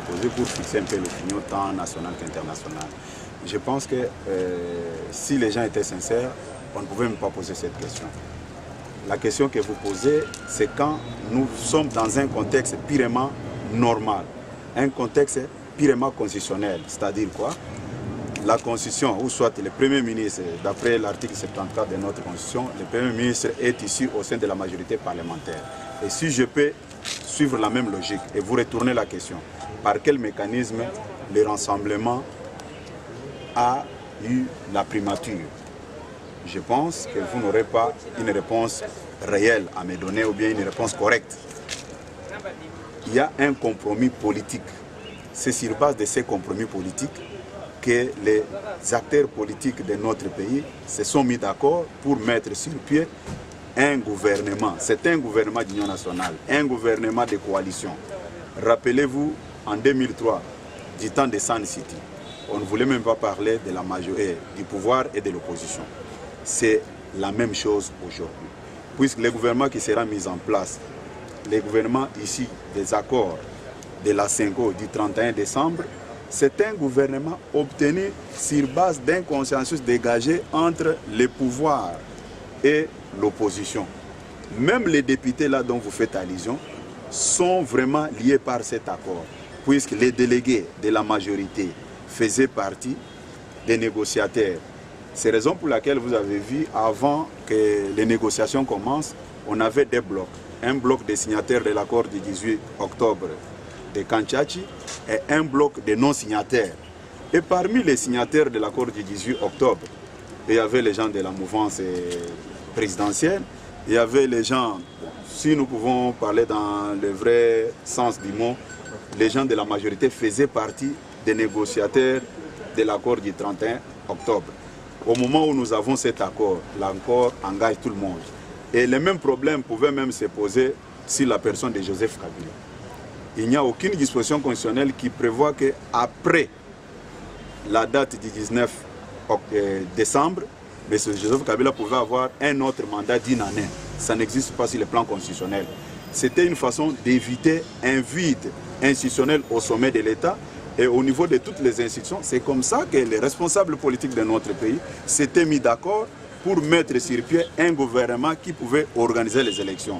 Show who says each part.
Speaker 1: posé pour fixer un peu l'opinion tant nationale qu'internationale. Je pense que si les gens étaient sincères, on ne pouvait même pas poser cette question. La question que vous posez, c'est quand nous sommes dans un contexte purement normal, un contexte purement constitutionnel, c'est-à-dire quoi? La Constitution, ou soit le Premier ministre, d'après l'article 74 de notre Constitution, le Premier ministre est issu au sein de la majorité parlementaire. Et si je peux suivre la même logique et vous retourner la question, par quel mécanisme le Rassemblement a eu la primature? Je pense que vous n'aurez pas une réponse réelle à me donner ou bien une réponse correcte. Il y a un compromis politique. C'est sur base de ces compromis politiques que les acteurs politiques de notre pays se sont mis d'accord pour mettre sur pied un gouvernement. C'est un gouvernement d'union nationale, un gouvernement de coalition. Rappelez-vous, en 2003, du temps de Sun City, on ne voulait même pas parler de la majorité, du pouvoir et de l'opposition. C'est la même chose aujourd'hui. Puisque le gouvernement qui sera mis en place, le gouvernement ici des accords de la CENCO du 31 décembre, c'est un gouvernement obtenu sur base d'un consensus dégagé entre le pouvoir et l'opposition. Même les députés là dont vous faites allusion sont vraiment liés par cet accord, puisque les délégués de la majorité faisaient partie des négociateurs. C'est la raison pour laquelle vous avez vu, avant que les négociations commencent, on avait des blocs. Un bloc des signataires de l'accord du 18 octobre de Kanchachi et un bloc de non-signataires. Et parmi les signataires de l'accord du 18 octobre, il y avait les gens de la mouvance présidentielle, il y avait les gens, si nous pouvons parler dans le vrai sens du mot, les gens de la majorité faisaient partie des négociateurs de l'accord du 31 octobre. Au moment où nous avons cet accord, l'accord engage tout le monde. Et les mêmes problèmes pouvaient même se poser sur la personne de Joseph Kabila. Il n'y a aucune disposition constitutionnelle qui prévoit qu'après la date du 19 décembre, M. Joseph Kabila pouvait avoir un autre mandat d'une année. Ça n'existe pas sur le plan constitutionnel. C'était une façon d'éviter un vide institutionnel au sommet de l'État et au niveau de toutes les institutions. C'est comme ça que les responsables politiques de notre pays s'étaient mis d'accord pour mettre sur pied un gouvernement qui pouvait organiser les élections.